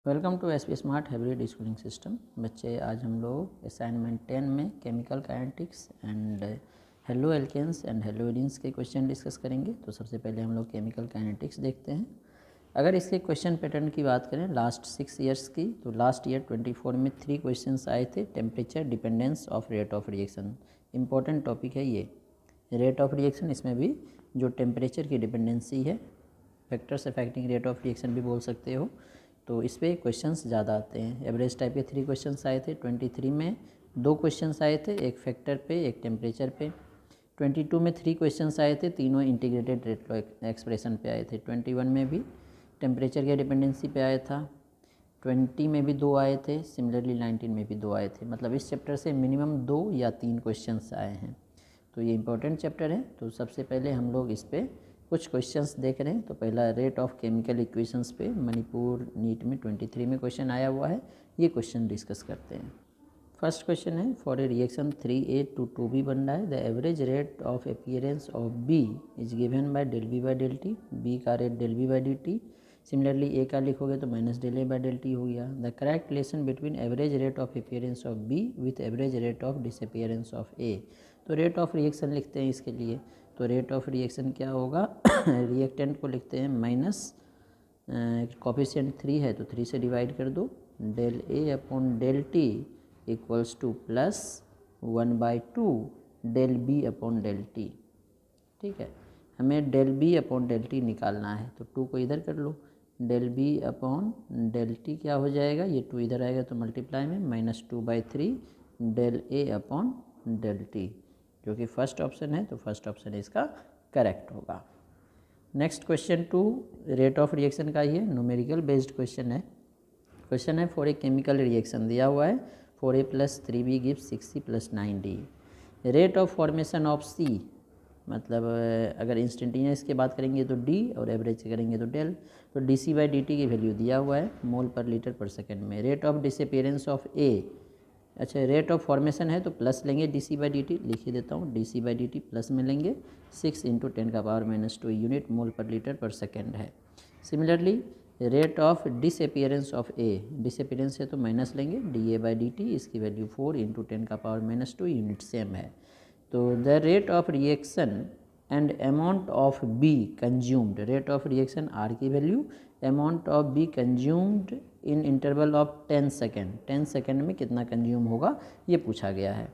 Welcome to S P smart hybrid schooling system. बच्चे, आज हम लोग असाइनमेंट 10 में chemical kinetics and haloalkanes and haloarenes के क्वेश्चन डिस्कस करेंगे। तो सबसे पहले हम लोग केमिकल काइनेटिक्स देखते हैं। अगर इसके क्वेश्चन पैटर्न की बात करें लास्ट 6 ईयर्स की, तो लास्ट ईयर 24 में 3 क्वेश्चंस आए थे। Temperature dependence of rate of reaction, important topic है ये। रेट ऑफ रिएक्शन, इसमें भी जो टेम्परेचर की डिपेंडेंसी है, factors affecting rate of reaction भी बोल सकते हो, तो इस पर क्वेश्चंस ज़्यादा आते हैं। एवरेज टाइप के 3 क्वेश्चंस आए थे। 23 में 2 क्वेश्चंस आए थे, एक फैक्टर पे एक टेम्परेचर पे। 22 में 3 क्वेश्चंस आए थे, तीनों इंटीग्रेटेड रेट एक्सप्रेशन पे आए थे। 21 में भी टेम्परेचर के डिपेंडेंसी पे आया था। 20 में भी 2 आए थे, सिमिलरली 19 में भी 2 आए थे। मतलब इस चैप्टर से मिनिमम 2 या 3 क्वेश्चंस आए हैं। तो ये इंपॉर्टेंट चैप्टर है। तो सबसे पहले हम लोग इस पर कुछ क्वेश्चंस देख रहे हैं। तो पहला रेट ऑफ केमिकल इक्वेशंस पे मणिपुर नीट में 23 में क्वेश्चन आया हुआ है। ये क्वेश्चन डिस्कस करते हैं। फर्स्ट क्वेश्चन है, for a reaction 3A to 2B बन रहा है। The average rate of appearance of B is given by del B by del T. B का rate del B by D T. Similarly A का लिखोगे तो minus del A by del T हो गया। The correct relation between average rate of appearance of B with average rate of disappearance of A। तो rate of reaction लिखते हैं इसके लिए। तो रेट ऑफ रिएक्शन क्या होगा रिएक्टेंट को लिखते हैं माइनस, कॉफिशिएंट 3 है तो 3 से डिवाइड कर दो। Del A upon del T equals to plus 1/2 del B upon del T. ठीक है, हमें del B upon del T निकालना है, तो 2 को इधर कर लो। Del B upon del T क्या हो जाएगा, ये 2 इधर आएगा तो मल्टीप्लाई में -2/3 del A upon del T, जो कि फर्स्ट ऑप्शन है। तो फर्स्ट ऑप्शन इसका करेक्ट होगा। Next question 2 rate of reaction का ही है, न्यूमेरिकल बेस्ड क्वेश्चन है। क्वेश्चन है फॉर ए केमिकल रिएक्शन दिया हुआ है, 4A + 3B gives 6C + 9D। Rate of formation of C, मतलब अगर इंस्टेंटेनियस की बात करेंगे तो D और एवरेज करेंगे तो डेल। तो dC/dt की वैल्यू दिया हुआ है मोल पर लीटर पर सेकेंड में। Rate of disappearance of A, अच्छा रेट ऑफ फॉर्मेशन है तो प्लस लेंगे dC/dt, लिख ही देता हूँ। dC/dt प्लस में लेंगे 6 × 10⁻⁻2 यूनिट मोल पर लीटर पर सेकेंड है। Similarly rate of disappearance of A, disappearance है तो माइनस लेंगे dA/dt, इसकी वैल्यू 4 × 10⁻⁻2 यूनिट सेम है। तो the rate of reaction and amount of B consumed, rate of reaction R की value, amount of B consumed in interval of 10 second, 10 second में कितना consume होगा ये पूछा गया है।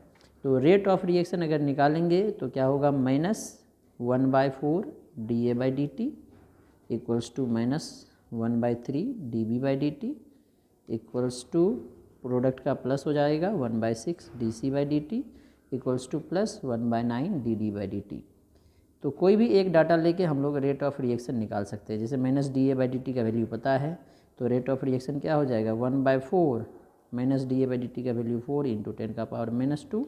तो रेट ऑफ रिएक्शन अगर निकालेंगे तो क्या होगा, -1/4 dA/dt equals to -1/3 dB/dt equals to, product का प्लस हो जाएगा 1/6 dC/dt equals to plus 1/9 dD/dt। तो कोई भी एक डाटा लेके हम लोग रेट ऑफ रिएक्शन निकाल सकते हैं। जैसे -dA/dt का वैल्यू पता है, तो रेट ऑफ रिएक्शन क्या हो जाएगा, 1/4 -dA/dt का वैल्यू 4 × 10⁻⁻2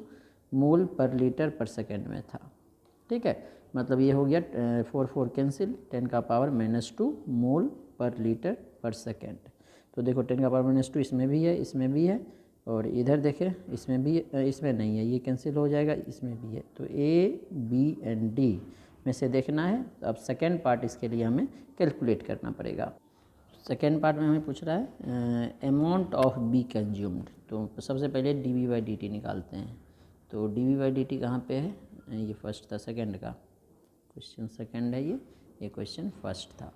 मोल पर लीटर पर सेकेंड में था। ठीक है, मतलब ये हो गया 4 कैंसिल, 10⁻⁻2 मोल पर लीटर पर सेकेंड। तो देखो 10⁻⁻2 इसमें भी है, इसमें भी है, और इधर देखें इसमें भी, इसमें नहीं है, ये कैंसिल हो जाएगा, इसमें भी है। तो ए, बी एंड डी में से देखना है। तो अब सेकेंड पार्ट इसके लिए हमें कैलकुलेट करना पड़ेगा। सेकेंड पार्ट में हमें पूछ रहा है अमाउंट ऑफ बी कंज्यूम्ड। तो सबसे पहले dB/dt निकालते हैं। तो dB/dt कहाँ पे है, ये फर्स्ट था, सेकेंड का क्वेश्चन सेकेंड है ये क्वेश्चन फर्स्ट था।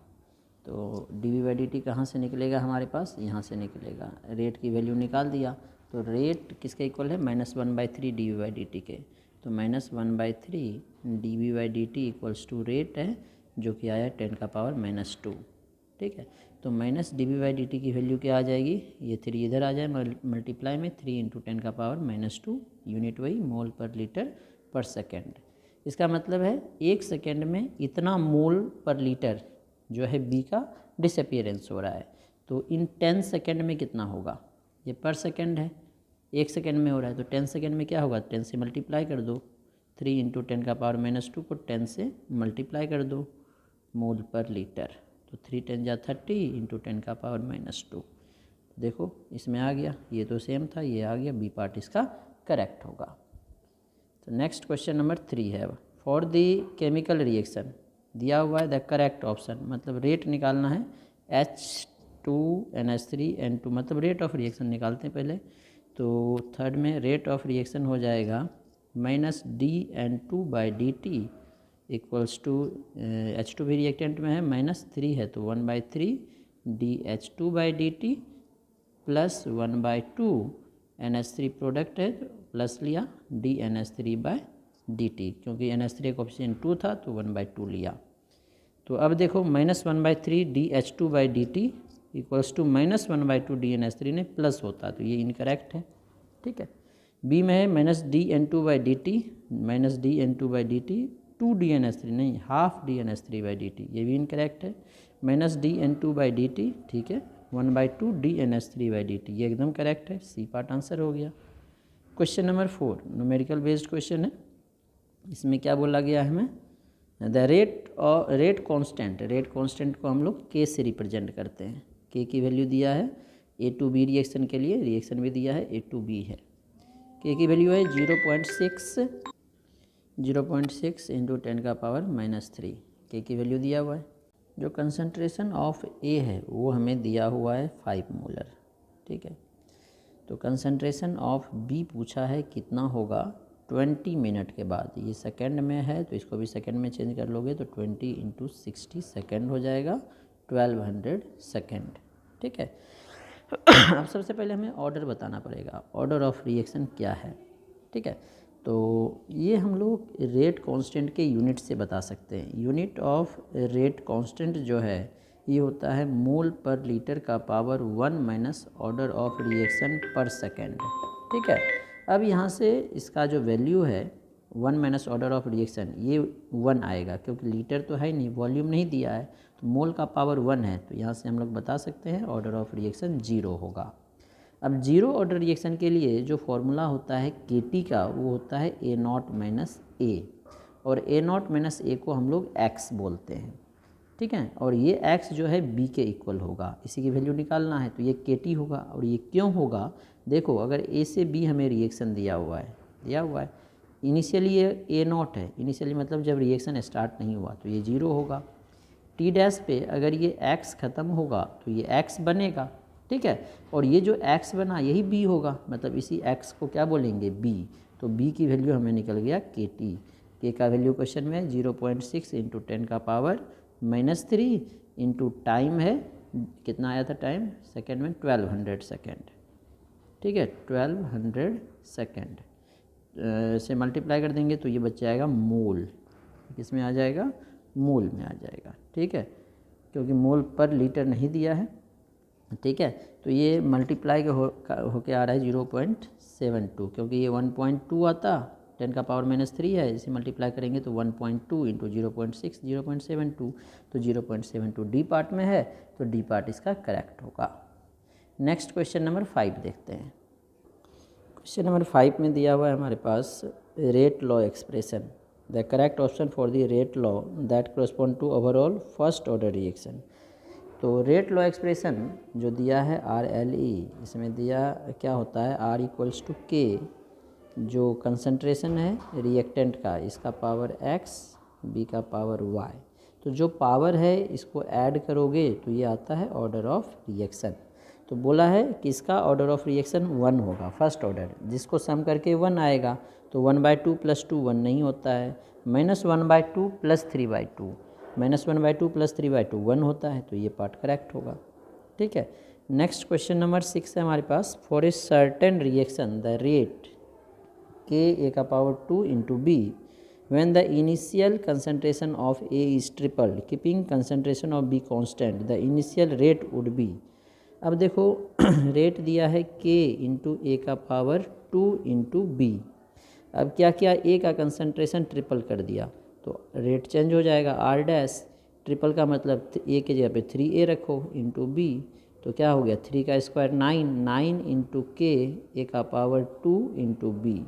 तो dB/dt कहाँ से निकलेगा हमारे पास, यहाँ से निकलेगा। रेट की वैल्यू निकाल दिया, तो रेट किसके इक्वल है, -1/3 dB/dt के। तो -1/3 dB/dt इक्वल्स टू रेट है, जो कि आया 10⁻⁻2। ठीक है, तो -dB/dt की वैल्यू क्या आ जाएगी, ये 3 इधर आ जाए मल्टीप्लाई में 3 × 10⁻⁻2 यूनिट, वही मोल पर लीटर पर सेकेंड। इसका मतलब है 1 सेकेंड में इतना मोल पर लीटर जो है बी का डिसअपीयरेंस हो रहा है। तो इन 10 सेकेंड में कितना होगा, ये पर सेकेंड है, 1 सेकेंड में हो रहा है, तो 10 सेकेंड में क्या होगा, 10 से मल्टीप्लाई कर दो। 3 × 10⁻⁻2 को 10 से मल्टीप्लाई कर दो मोल पर लीटर। तो 3 × 10 = 30 × 10⁻⁻2। देखो इसमें आ गया, ये तो सेम था, ये आ गया, बी पार्ट इसका करेक्ट होगा। तो नेक्स्ट क्वेश्चन नंबर 3 है, फॉर द केमिकल रिएक्शन दिया हुआ है द करेक्ट ऑप्शन, मतलब रेट निकालना है 2NH3N2, मतलब रेट ऑफ रिएक्शन निकालते हैं पहले। तो थर्ड में रेट ऑफ रिएक्शन हो जाएगा -DN2/dt इक्वल्स टू H2 भी रिएक्टेंट में है, -3 है तो 1/3 DH2/dt प्लस 1/2 NH3 प्रोडक्ट है प्लस लिया DNH3/dt, क्योंकि NH3 कोएफिशिएंट 2 था तो 1/2 लिया। तो अब देखो -1/3 DH2/dt इक्वल्स टू -1/2 DNH3 ने प्लस होता तो ये इनकरेक्ट है, ठीक है। बी में है -DN2/dt, -DN2/dt 2DNH3 नहीं, हाफ DNH3/dt, ये भी इनकरेक्ट है। -DN2/dt, ठीक है, 1/2 DNH3/dt, ये एकदम करेक्ट है, सी पार्ट आंसर हो गया। Question number 4 numerical based question है। इसमें क्या बोला गया है हमें, द रेट कांस्टेंट को हम लोग के से रिप्रेजेंट करते हैं। के की वैल्यू दिया है A2B रिएक्शन के लिए, रिएक्शन भी दिया है A2B है। के की वैल्यू है 0.6 इंटू 10⁻³ के की वैल्यू दिया हुआ है। जो कंसंट्रेशन ऑफ ए है वो हमें दिया हुआ है 5 मोलर, ठीक है। तो कंसंट्रेशन ऑफ बी पूछा है कितना होगा 20 मिनट के बाद। ये सेकंड में है तो इसको भी सेकंड में चेंज कर लोगे तो 20 × 60 सेकंड हो जाएगा 1200 सेकंड, ठीक है। अब सबसे पहले हमें ऑर्डर बताना पड़ेगा, ऑर्डर ऑफ रिएक्शन क्या है, ठीक है। तो ये हम लोग रेट कांस्टेंट के यूनिट से बता सकते हैं। यूनिट ऑफ रेट कांस्टेंट जो है ये होता है मोल पर लीटर का power 1 minus order of reaction पर सेकेंड, ठीक है। अब यहाँ से इसका जो वैल्यू है 1 माइनस ऑर्डर ऑफ रिएक्शन ये 1 आएगा, क्योंकि लीटर तो है नहीं, वॉल्यूम नहीं दिया है, तो मोल का पावर 1 है, तो यहाँ से हम लोग बता सकते हैं ऑर्डर ऑफ रिएक्शन 0 होगा। अब जीरो ऑर्डर रिएक्शन के लिए जो फॉर्मूला होता है KT का वो होता है A0 - A, और A0 - A को हम लोग X बोलते हैं, ठीक है। और ये X जो है B के इक्वल होगा, इसी की वैल्यू निकालना है, तो ये KT होगा। और ये क्यों होगा, देखो अगर A से B हमें रिएक्शन दिया हुआ है, इनिशियली ये A0 है, इनिशियली मतलब जब रिएक्शन स्टार्ट नहीं हुआ तो ये 0 होगा। T' पे अगर ये X ख़त्म होगा तो ये X बनेगा, ठीक है। और ये जो X बना यही B होगा, मतलब इसी X को क्या बोलेंगे B, तो B की वैल्यू हमें निकल गया KT। K का वैल्यू क्वेश्चन में 0.6 इंटू 10⁻³ इंटू टाइम है, कितना आया था टाइम सेकेंड में 1200 सेकेंड, ठीक है, 1200 सेकेंड से मल्टीप्लाई कर देंगे तो ये बच जाएगा मोल, किस में आ जाएगा, मोल में आ जाएगा, ठीक है, क्योंकि मोल पर लीटर नहीं दिया है, ठीक है। तो ये मल्टीप्लाई होके आ रहा है 0.72, क्योंकि ये 1.2 आता 10⁻³ है, इसे मल्टीप्लाई करेंगे तो 1.2 इंटू 0.6 0.72, तो 0.72 डी पार्ट में है, तो डी पार्ट इसका करेक्ट होगा। नेक्स्ट क्वेश्चन नंबर 5 देखते हैं। क्वेश्चन नंबर 5 में दिया हुआ है हमारे पास rate law expression, the correct option for the rate law that correspond to overall first order reaction. तो रेट लॉ एक्सप्रेशन जो दिया है RLE, इसमें दिया क्या होता है R = K, जो कंसंट्रेशन है रिएक्टेंट का, इसका पावर X, B का पावर Y। तो जो पावर है इसको ऐड करोगे तो ये आता है ऑर्डर ऑफ रिएक्शन। तो बोला है कि इसका ऑर्डर ऑफ रिएक्शन 1 होगा, फर्स्ट ऑर्डर, जिसको सम करके 1 आएगा, तो 1/2 + 2 1 नहीं होता है, -1/2 + 3/2, -1/2 + 3/2 1 होता है, तो ये पार्ट करेक्ट होगा, ठीक है। नेक्स्ट क्वेश्चन नंबर 6 है हमारे पास, for a certain reaction the rate Ka⁴ into B when the initial concentration of A is tripled keeping concentration of B constant the initial rate would be। अब देखो rate दिया है K × A⁴ into B। अब क्या किया, A का concentration triple कर दिया तो रेट चेंज हो जाएगा R', ट्रिपल का मतलब A के जगह पे 3A रखो इंटू B, तो क्या हो गया 3 का square 9 into K A⁴ into B।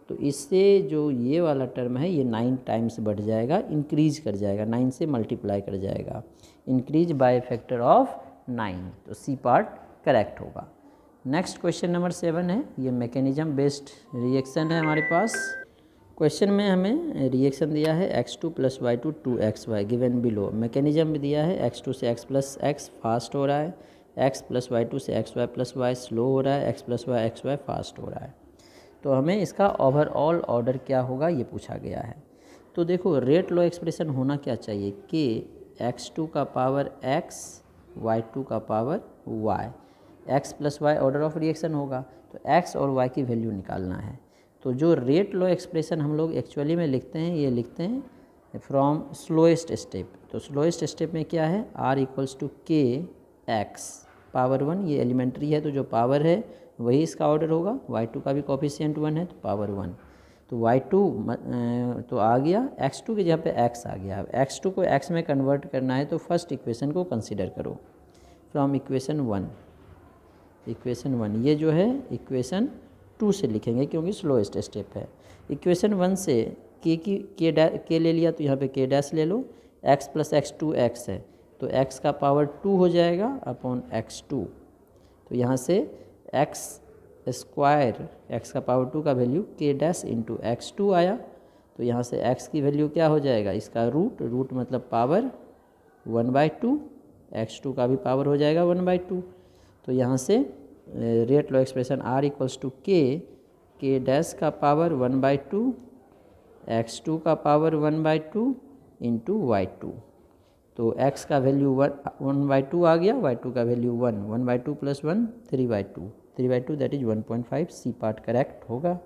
तो इससे जो ये वाला टर्म है ये 9 टाइम्स बढ़ जाएगा, इंक्रीज कर जाएगा, 9 से मल्टीप्लाई कर जाएगा, इंक्रीज बाय फैक्टर ऑफ 9, तो सी पार्ट करेक्ट होगा। नेक्स्ट क्वेश्चन नंबर 7 है, ये मैकेनिज्म बेस्ड रिएक्शन है हमारे पास। क्वेश्चन में हमें रिएक्शन दिया है X2 + Y2 2XY given below, mechanism भी दिया है X2 से X + X फास्ट हो रहा है, एक्स प्लस वाई टू से x y plus y slow हो रहा है, x plus y x y fast हो रहा है। तो हमें इसका ओवरऑल ऑर्डर क्या होगा ये पूछा गया है। तो देखो रेट लॉ एक्सप्रेशन होना क्या चाहिए कि x2 का पावर x, y2 का power y, x plus y order of reaction होगा, तो x और y की वैल्यू निकालना है। तो जो रेट लॉ एक्सप्रेशन हम लोग एक्चुअली में लिखते हैं, ये लिखते हैं फ्रॉम स्लोएस्ट स्टेप। तो स्लोएस्ट स्टेप में क्या है, r इक्वल्स टू के एक्स पावर 1, ये एलिमेंट्री है तो जो पावर है वही इसका ऑर्डर होगा। y2 का भी कोफिशिएंट 1 है तो पावर 1, तो y2 तो आ गया, x2 की जगह पे x आ गया। अब x2 को x में कन्वर्ट करना है तो फर्स्ट इक्वेशन को कंसीडर करो फ्रॉम इक्वेशन 1, ये जो है इक्वेशन 2 से लिखेंगे क्योंकि स्लोएस्ट स्टेप है। इक्वेशन 1 से के ले लिया तो यहाँ पे k डैश ले लो, x प्लस एक्स 2x है तो x का पावर 2 हो जाएगा अपॉन x2। तो यहाँ से x स्क्वायर, x का पावर 2 का value k dash into x2 आया। तो यहाँ से x की वैल्यू क्या हो जाएगा, इसका रूट मतलब पावर 1/2, x2 का भी पावर हो जाएगा 1/2। तो यहाँ से rate law expression r equals to K dash का पावर 1/2, x2 का पावर 1/2 इंटू y2। तो x का वैल्यू 1/2 आ गया, y2 का value 1/2 plus 1 3/2 that is 1.5, C part correct होगा।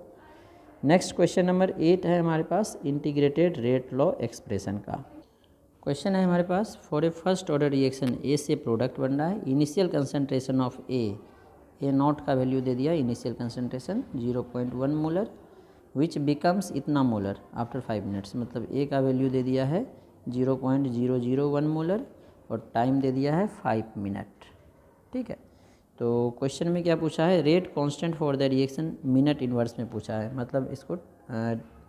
नेक्स्ट क्वेश्चन नंबर 8 है हमारे पास इंटीग्रेटेड रेट लॉ एक्सप्रेशन का। क्वेश्चन है हमारे पास, for a first order reaction A से प्रोडक्ट बन रहा है, initial concentration of A naught का वैल्यू दे दिया, initial concentration 0.1 molar which becomes इतना मोलर आफ्टर 5 मिनट्स, मतलब ए का वैल्यू दे दिया है 0.001 मोलर और टाइम दे दिया है 5 मिनट। ठीक है, तो क्वेश्चन में क्या पूछा है, rate constant for the reaction minute inverse में पूछा है, मतलब इसको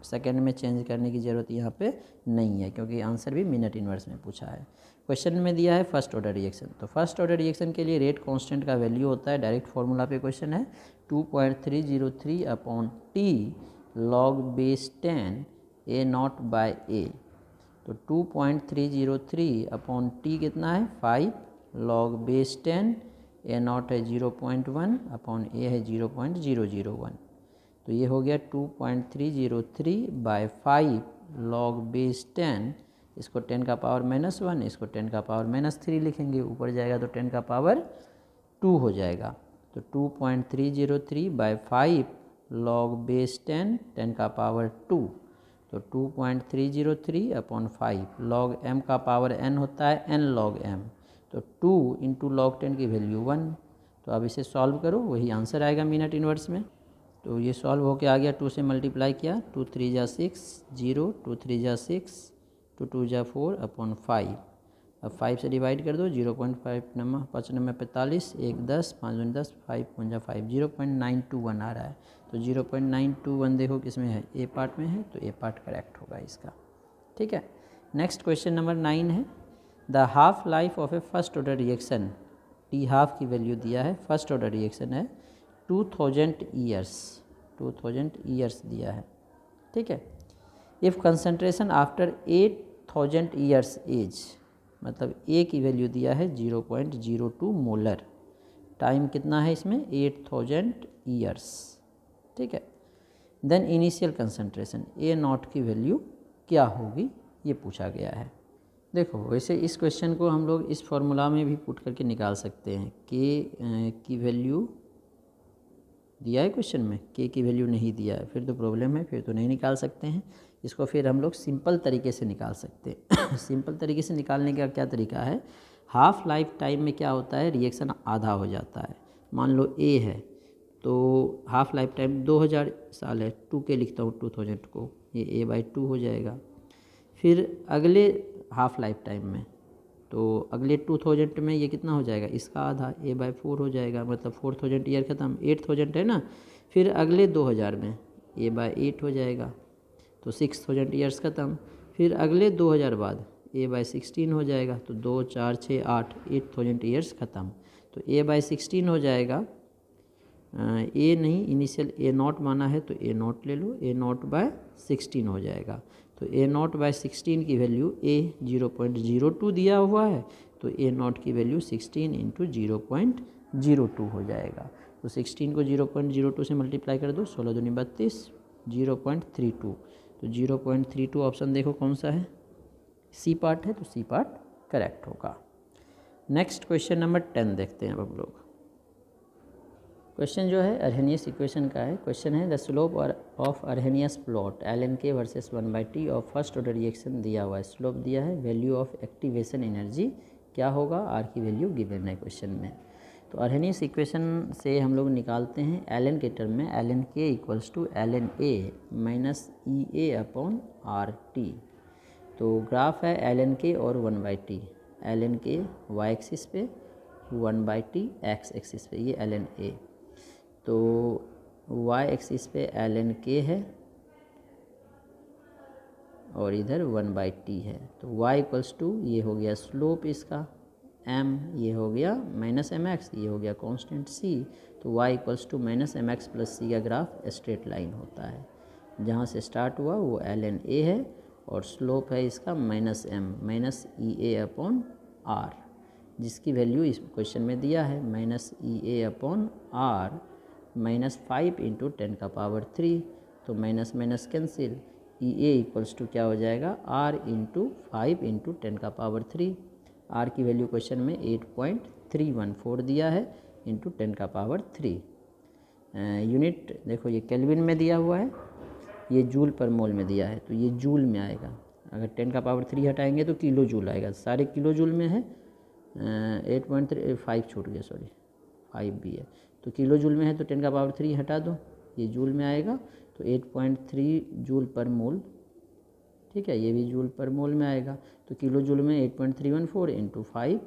सेकेंड में चेंज करने की ज़रूरत यहाँ पे नहीं है क्योंकि आंसर भी मिनट इन्वर्स में पूछा है। क्वेश्चन में दिया है फर्स्ट ऑर्डर रिएक्शन, तो फर्स्ट ऑर्डर रिएक्शन के लिए रेट कांस्टेंट का वैल्यू होता है, डायरेक्ट फार्मूला पे क्वेश्चन है 2.303 upon T log base 10 A naught by A. तो 2.303 अपॉन टी कितना है 5 लॉग बेस 10, ए नॉट है 0.1 अपॉन ए है 0.001। तो ये हो गया 2.303 बाय 5 लॉग बेस 10, इसको 10 का पावर -1, इसको 10 का पावर -3 लिखेंगे, ऊपर जाएगा तो 10 का पावर 2 हो जाएगा। तो 2.303 बाय 5 लॉग बेस 10, 10 का पावर 2, तो 2.303 अपॉन 5 लॉग m का पावर n होता है n लॉग m, तो 2 इंटू लॉग 10 की वैल्यू 1। तो अब इसे सॉल्व करो, वही आंसर आएगा मिनट इन्वर्स में। तो ये सॉल्व होके आ गया, 2 से मल्टीप्लाई किया, 2 3 जा 6 0, 2 3 जा 6, 2 2 जा 4 अपॉन 5। अब 5 से डिवाइड कर दो, 0.5 नंबर 5 नंबर 45, 1 10, 5 10, 5 5 5, 0.921 आ रहा है। तो 0.921 देखो किस में है, ए पार्ट में है, तो ए पार्ट करेक्ट होगा इसका। ठीक है, नेक्स्ट क्वेश्चन नंबर 9 है, the half life of A first order reaction, T half की वैल्यू दिया है, फर्स्ट ऑर्डर रिएक्शन है 2000 ईयर्स दिया है। ठीक है, if concentration after 8000 years age, मतलब ए की वैल्यू दिया है 0.02 मोलर, टाइम कितना है इसमें 8000 ईयर्स। ठीक है, then initial concentration A naught की वैल्यू क्या होगी ये पूछा गया है। देखो वैसे इस क्वेश्चन को हम लोग इस फॉर्मूला में भी पुट करके निकाल सकते हैं, के की वैल्यू दिया है क्वेश्चन में, के की वैल्यू नहीं दिया है, फिर तो प्रॉब्लम है, फिर तो नहीं निकाल सकते हैं। इसको फिर हम लोग सिंपल तरीके से निकाल सकते हैं। सिंपल तरीके से निकालने का क्या तरीका है, हाफ लाइफ टाइम में क्या होता है, रिएक्शन आधा हो जाता है। मान लो ए है तो हाफ लाइफ टाइम 2000 साल है, 2 के लिखता हूँ 2000 को, ये a/2 हो जाएगा। फिर अगले हाफ लाइफ टाइम में, तो अगले 2000 में ये कितना हो जाएगा, इसका आधा a/4 हो जाएगा, मतलब 4000 ईयर ख़त्म, 8000 है ना। फिर अगले 2000 में a/8 हो जाएगा, तो 6000 ईयर्स ख़त्म। फिर अगले 2000 बाद a/16 हो जाएगा, तो 2 4 6 8 8000 ईयर्स ख़त्म। तो a/16 हो जाएगा, ए नहीं इनिशियल ए नॉट माना है तो ए नॉट ले लो, a नॉट बाय 16 हो जाएगा। तो a नॉट बाय 16 की वैल्यू a 0.02 दिया हुआ है, तो ए नॉट की वैल्यू 16 इंटू 0.02 हो जाएगा। तो 16 को 0.02 से मल्टीप्लाई कर दो, 16 दूनी 32, 0.32। तो 0.32 ऑप्शन देखो कौन सा है, सी पार्ट है, तो सी पार्ट करेक्ट होगा। नेक्स्ट क्वेश्चन नंबर 10 देखते हैं अब हम लोग। क्वेश्चन जो है अर्हेनियस इक्वेशन का है। क्वेश्चन है the slope of Arrhenius plot LNK versus 1/t of first order reaction दिया हुआ है, स्लोप दिया है, वैल्यू ऑफ एक्टिवेशन एनर्जी क्या होगा, आर की वैल्यू गिवन है क्वेश्चन में। तो अर्हेनियस इक्वेशन से हम लोग निकालते हैं ln के टर्म में, LNK equals to LNA minus EA/RT। तो ग्राफ है LNK और 1/t, LNK y एक्सिस पे, 1/t x एक्सिस पे, ये LNA। तो y एक्सिस पे LNK है और इधर 1/t है। तो y इक्वल्स टू, ये हो गया स्लोप इसका m, ये हो गया माइनस mx, ये हो गया कांस्टेंट c। तो y equals to minus mx plus c का ग्राफ स्ट्रेट लाइन होता है। जहाँ से स्टार्ट हुआ वो LNA है और स्लोप है इसका माइनस m माइनस EA/R, जिसकी वैल्यू इस क्वेश्चन में दिया है माइनस EA/R माइनस 5 इंटू 10⁻3। तो minus minus cancel, EA equals to क्या हो जाएगा, R इंटू 5 इंटू 10⁻3। R की वैल्यू क्वेश्चन में 8.314 दिया है इंटू 10⁻3। यूनिट देखो ये केल्विन में दिया हुआ है, ये जूल पर मोल में दिया है, तो ये जूल में आएगा। अगर 10⁻3 हटाएंगे तो किलो जूल आएगा, सारे किलो जूल में है। 8.35 छूट गया, सॉरी 5 भी है, तो किलो जूल में है तो 10⁻3 हटा दो, ये जूल में आएगा। तो 8.3 जूल पर मोल, ठीक है, ये भी जूल पर मोल में आएगा। तो किलो जूल में 8.314 इंटू 5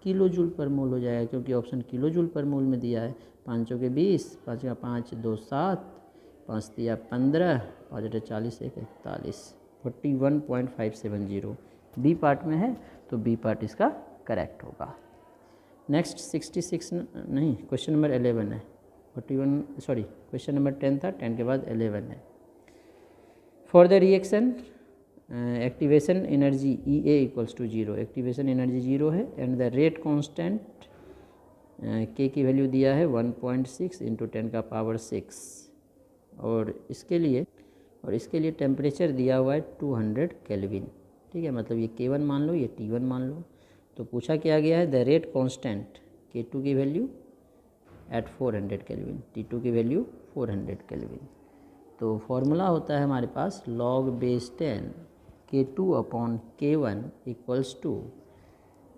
किलो जूल पर मोल हो जाएगा, क्योंकि ऑप्शन किलो जूल पर मोल में दिया है। 5 के 20, 5 का 5 2 7, 5 दिया 15, 5 40 1 41, 41.570 बी पार्ट में है, तो बी पार्ट इसका करेक्ट होगा। नेक्स्ट 66 नहीं, क्वेश्चन नंबर 11 है। 41 सॉरी, क्वेश्चन नंबर 10 था, 10 के बाद 11 है। For the reaction activation energy EA equals to 0, activation energy 0 है and the rate constant K की वैल्यू दिया है 1.6 इंटू 10⁻6 और इसके लिए टेम्परेचर दिया हुआ है 200 केल्विन, ठीक है, मतलब ये K1 मान लो, ये T1 मान लो। तो पूछा क्या गया है, द रेट कांस्टेंट K2 की वैल्यू एट 400 केल्विन, T2 की वैल्यू 400 केल्विन। तो फॉर्मूला होता है हमारे पास log base 10 K2/K1 equals to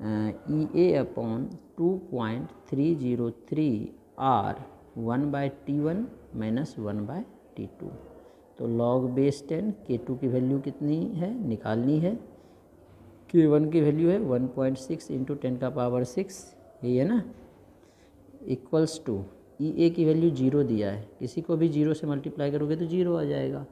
EA/2.303 R 1/T1 minus 1/T2। तो log बेस 10 K2 की वैल्यू कितनी है निकालनी है, K1 की वैल्यू है 1.6 इंटू 10⁻6, यही है ना, इक्वल्स टू EA की वैल्यू 0 दिया है, किसी को भी 0 से मल्टीप्लाई करोगे तो 0 आ जाएगा।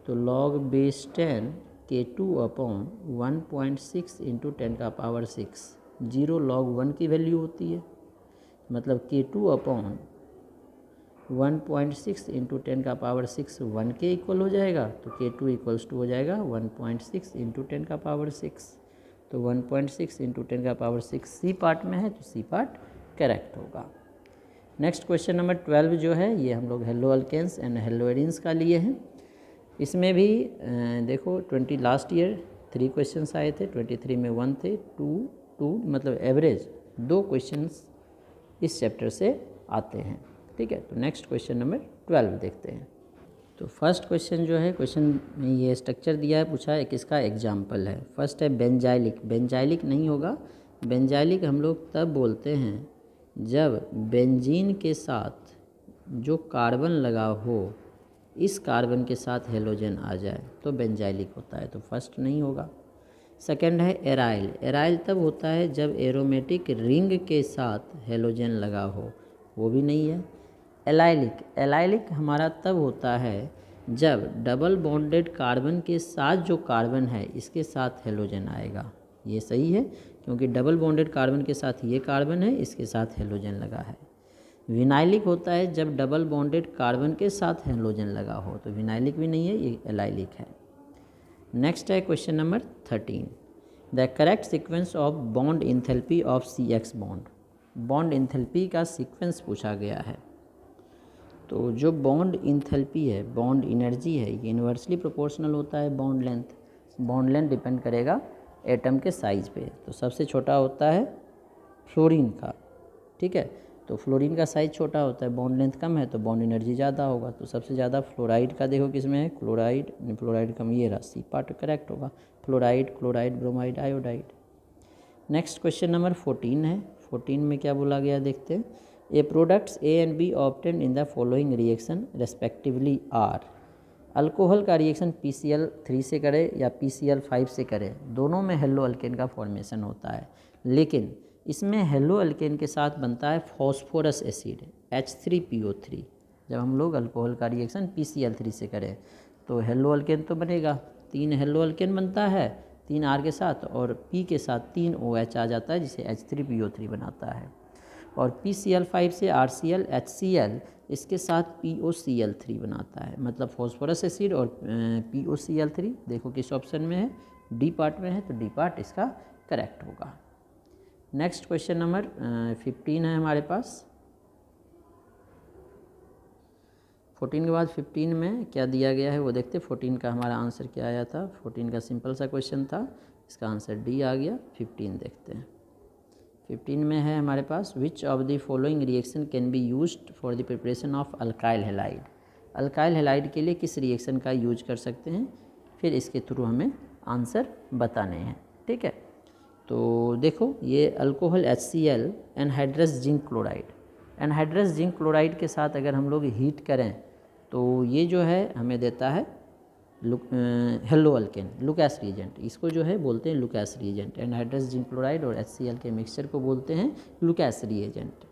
तो log base 10 K2/1.6 into 10⁻6, 0 log 1 की वैल्यू होती है, मतलब K2/1.6 इंटू 10⁻6 1 के इक्वल हो जाएगा। तो K2 इक्वल्स टू हो जाएगा 1.6 इंटू 10⁻6। तो 1.6 इंटू 10⁻6 सी पार्ट में है, तो सी पार्ट करेक्ट होगा। नेक्स्ट क्वेश्चन नंबर 12 जो है ये हम लोग haloalkanes and haloarenes का लिए हैं। इसमें भी देखो 20 लास्ट ईयर 3 क्वेश्चंस आए थे, 23 में 1 थे, 2 मतलब एवरेज 2 क्वेश्चंस इस चैप्टर से आते हैं, ठीक है। तो नेक्स्ट क्वेश्चन नंबर 12 देखते हैं। तो फर्स्ट क्वेश्चन जो है, क्वेश्चन में ये स्ट्रक्चर दिया है, पूछा है किसका एग्जाम्पल है। फर्स्ट है बेंजाइलिक, बेंजाइलिक नहीं होगा, बेंजाइलिक हम लोग तब बोलते हैं जब बेंजीन के साथ जो कार्बन लगा हो, इस कार्बन के साथ हेलोजन आ जाए तो बेंजाइलिक होता है, तो फर्स्ट नहीं होगा। सेकंड है एराइल, एराइल तब होता है जब एरोमेटिक रिंग के साथ हेलोजन लगा हो, वो भी नहीं है। एलाइलिक, एलाइलिक हमारा तब होता है जब डबल बॉन्डेड कार्बन के साथ जो कार्बन है इसके साथ हेलोजन आएगा, ये सही है क्योंकि डबल बॉन्डेड कार्बन के साथ ये कार्बन है, इसके साथ हेलोजन लगा है। विनाइलिक होता है जब डबल बॉन्डेड कार्बन के साथ हेलोजन लगा हो, तो विनाइलिक भी नहीं है, ये एलाइलिक है। नेक्स्ट है question number 13, the correct sequence of bond enthalpy of CX bond. Bond enthalpy का सीक्वेंस पूछा गया है। तो जो बॉन्ड इंथैल्पी है, बॉन्ड एनर्जी है, ये इन्वर्सली प्रोपोर्शनल होता है bond length. Bond length depend करेगा एटम के साइज़ पे। तो सबसे छोटा होता है फ्लोरीन का, ठीक है। तो फ्लोरीन का साइज़ छोटा होता है, बॉन्ड लेंथ कम है तो बॉन्ड एनर्जी ज़्यादा होगा। तो सबसे ज़्यादा फ्लोराइड का देखो किस में है, क्लोराइड, फ्लोराइड कम, ये रहा सी पार्ट करेक्ट होगा, fluoride, chloride, bromide, iodide. Next question number 14 है। 14 में क्या बोला गया देखते हैं। A products A and B obtain in the following reaction respectively are. Alcohol का रिएक्शन PCl3 से करे या PCl5 से करे, दोनों में हेलो अल्केन का फॉर्मेशन होता है, लेकिन इसमें हेलो अल्केन के साथ बनता है फॉस्फोरस एसिड H3PO3। जब हम लोग अल्कोहल का रिएक्शन PCl3 से करें तो हेलो अल्केन तो बनेगा, 3 हेलो अल्केन बनता है 3 R के साथ, और P के साथ 3 OH आ जाता है जिसे H3PO3 बनाता है। और PCl5 से RCl HCl इसके साथ POCl3 बनाता है, मतलब फॉस्फोरस एसिड और POCl3 देखो किस ऑप्शन में है, डी पार्ट में है, तो डी पार्ट इसका करेक्ट होगा। नेक्स्ट क्वेश्चन नंबर 15 है हमारे पास। 14 के बाद 15 में क्या दिया गया है वो देखते। 14 का हमारा आंसर क्या आया था। 14 का सिंपल सा क्वेश्चन था, इसका आंसर डी आ गया। 15 देखते हैं। 15 में है हमारे पास, which of the following reaction can be used for the preparation of alkyl halide. Alkyl halide के लिए किस रिएक्शन का यूज कर सकते हैं, फिर इसके थ्रू हमें आंसर बताने हैं, ठीक है। तो देखो ये alcohol HCl anhydrous zinc chloride, anhydrous zinc chloride के साथ अगर हम लोग हीट करें तो ये जो है हमें देता है हेलो अल्केन, लुकैस रिएजेंट। इसको जो है बोलते हैं लुकैस रिएजेंट। एनहाइड्रस जिंक क्लोराइड और HCl के मिक्सचर को बोलते हैं लुकैस रिएजेंट।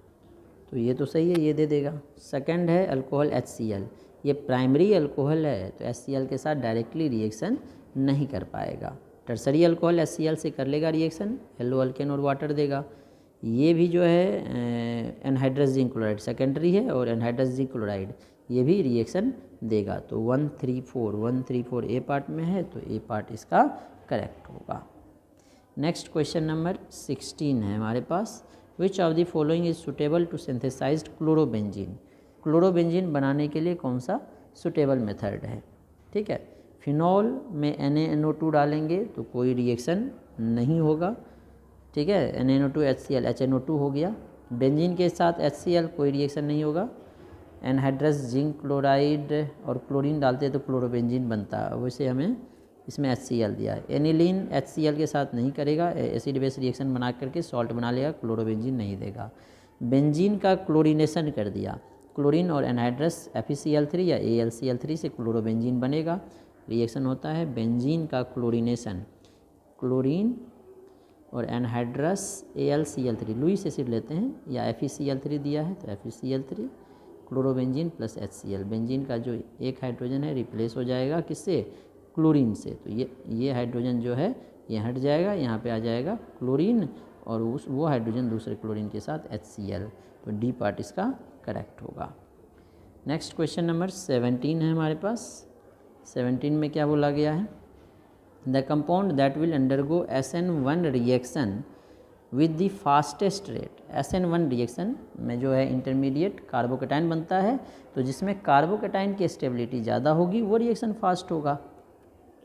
तो ये तो सही है, ये दे देगा। सेकंड है अल्कोहल HCl, ये प्राइमरी अल्कोहल है तो HCl के साथ डायरेक्टली रिएक्शन नहीं कर पाएगा। टर्सरी अल्कोहल HCl से कर लेगा रिएक्शन, हेलो अल्केन और वाटर देगा। ये भी जो है एनहाइड्रस जिंक क्लोराइड सेकेंडरी है, और एनहाइड्रस जिंक क्लोराइड ये भी रिएक्शन देगा। तो 134 ए पार्ट में है तो ए पार्ट इसका करेक्ट होगा। नेक्स्ट क्वेश्चन नंबर 16 है हमारे पास, which of the following is suitable to synthesized chlorobenzene. Chlorobenzene बनाने के लिए कौन सा सुटेबल मेथड है, ठीक है। फिनॉल में NaNO2 डालेंगे तो कोई रिएक्शन नहीं होगा, ठीक है। NaNO2 HCl HNO2 हो गया। बेंजीन के साथ HCl कोई रिएक्शन नहीं होगा। एनहाइड्रस जिंक क्लोराइड और क्लोरीन डालते हैं तो क्लोरोबेंजीन बनता है, वैसे हमें इसमें HCl दिया है। एनिलीन HCl के साथ नहीं करेगा, एसिड बेस रिएक्शन बना करके सॉल्ट बना लेगा, क्लोरोबेंजीन नहीं देगा। बेंजीन का क्लोरीनेशन कर दिया, क्लोरीन और एनहाइड्रस FeCl3 या AlCl3 से क्लोरोबेंजीन बनेगा, रिएक्शन होता है। बेंजीन का क्लोरीनेशन, क्लोरीन और एनहाइड्रस AlCl3 लुईस एसिड लेते हैं या FeCl3 दिया है तो FeCl3 chlorobenzene plus HCl। Benzene का जो एक हाइड्रोजन है रिप्लेस हो जाएगा किससे, क्लोरीन से। तो ये हाइड्रोजन जो है ये हट जाएगा, यहाँ पे आ जाएगा क्लोरीन और वो हाइड्रोजन दूसरे क्लोरीन के साथ HCl। तो डी पार्ट इसका करेक्ट होगा। नेक्स्ट क्वेश्चन नंबर 17 है हमारे पास। 17 में क्या बोला गया है, the compound that will undergo SN1 reaction with the fastest rate. SN1 reaction में जो है इंटरमीडिएट कार्बोकेटाइन बनता है, तो जिसमें कार्बोकेटाइन की स्टेबिलिटी ज़्यादा होगी वो रिएक्शन फास्ट होगा।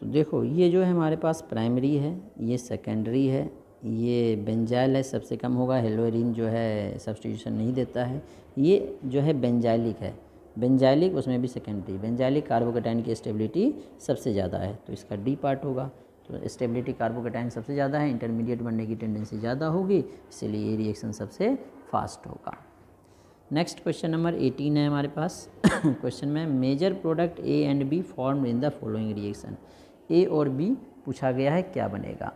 तो देखो ये जो है हमारे पास प्राइमरी है, ये सेकेंडरी है, ये बेंजाइल है, सबसे कम होगा। हेलोरीन जो है सब्स्टिट्यूशन नहीं देता है। ये जो है बेंजाइलिक है, बेंजाइलिक उसमें भी सेकेंडरी। बेंजाइलिक कार्बोकेटाइन की स्टेबिलिटी सबसे ज़्यादा है तो इसका डी पार्ट होगा। तो स्टेबिलिटी कार्बोकेटाइन सबसे ज़्यादा है, इंटरमीडिएट बनने की टेंडेंसी ज़्यादा होगी, इसीलिए ये रिएक्शन सबसे फास्ट होगा। नेक्स्ट क्वेश्चन नंबर 18 है हमारे पास। क्वेश्चन में major product A and B form in the following reaction. A और B पूछा गया है क्या बनेगा।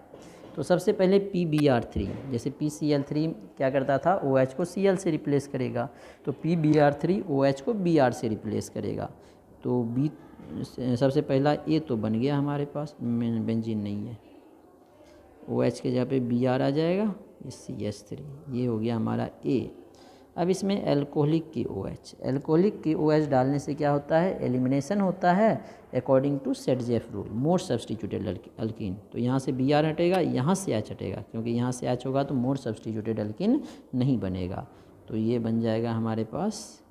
तो सबसे पहले PBr3, जैसे PCl3 क्या करता था, OH को Cl से रिप्लेस करेगा, तो PBr3 OH को Br से रिप्लेस करेगा। तो B सबसे पहला A तो बन गया हमारे पास, बेंजीन नहीं है, OH के जगह पे Br आ जाएगा, ये CH3, ये हो गया हमारा A। अब इसमें एल्कोहलिक की OH, एल्कोहलिक की OH डालने से क्या होता है, एलिमिनेशन होता है according to Saytzeff rule, more substituted alkene. तो यहाँ से Br हटेगा, यहाँ से H हटेगा, क्योंकि यहाँ से H होगा तो मोर सब्सटीट्यूटेड अल्कीन नहीं बनेगा। तो ये बन जाएगा हमारे पास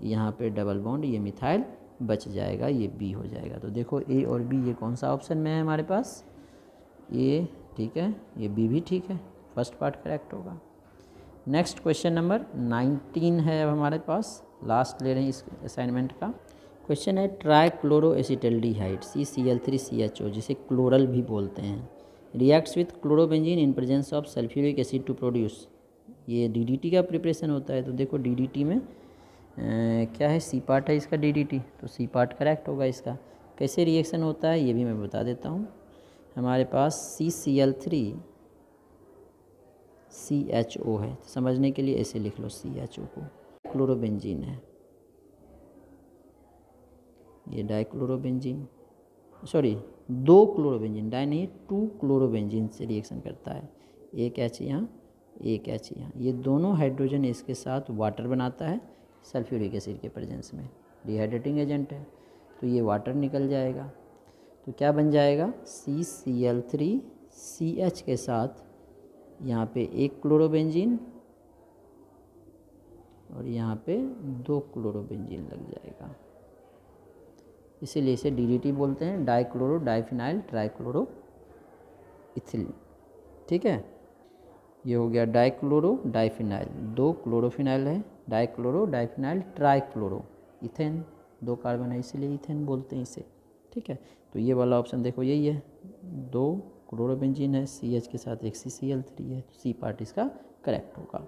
यहाँ पे डबल बॉन्ड, ये मिथाइल बच जाएगा, ये B हो जाएगा। तो देखो A और B ये कौन सा ऑप्शन में है हमारे पास, ये ठीक है, ये B भी ठीक है, फर्स्ट पार्ट करेक्ट होगा। नेक्स्ट क्वेश्चन नंबर 19 है अब हमारे पास, लास्ट ले रहे हैं इस असाइनमेंट का। क्वेश्चन है ट्राइक्लोरोएसिटल्डिहाइड CCl3CHO, जिसे क्लोरल भी बोलते हैं, reacts with chlorobenzene in presence of sulphuric acid to produce, ये DDT का प्रिपरेशन होता है। तो देखो DDT में क्या है, C पार्ट है इसका DDT, तो C पार्ट करेक्ट होगा इसका। कैसे रिएक्शन होता है ये भी मैं बता देता हूँ। हमारे पास CCl3CHO है, समझने के लिए ऐसे लिख लो CHO को, क्लोरोबेंजीन है, ये डाइक्लोरोबेंजीन, सॉरी 2 क्लोरोबेंजीन, डाई नहीं 2 क्लोरोबेंजीन से रिएक्शन करता है, एक H यहाँ एक H यहाँ, ये दोनों हाइड्रोजन इसके साथ वाटर बनाता है सल्फ्यूरिक एसिड के प्रेजेंस में, डिहाइड्रेटिंग एजेंट है, तो ये वाटर निकल जाएगा। तो क्या बन जाएगा, CCl3CH के साथ यहाँ पे 1 क्लोरोबेंजीन और यहाँ पे 2 क्लोरोबेंजीन लग जाएगा, इसीलिए इसे DDT बोलते हैं, डाइक्लोरो डाइफिनाइल ट्राइक्लोरो इथिल। ठीक है, ये हो गया डाइक्लोरो डाइफिनाइल, 2 क्लोरोफिनाइल है, dichloro diphenyl trichloro ethane, 2 carbon है इसीलिए इथेन बोलते हैं इसे। ठीक है, तो ये वाला ऑप्शन देखो यही है, 2 क्लोरोबेंजीन है, CH के साथ एक CCl3 है, तो C पार्ट इसका करेक्ट होगा।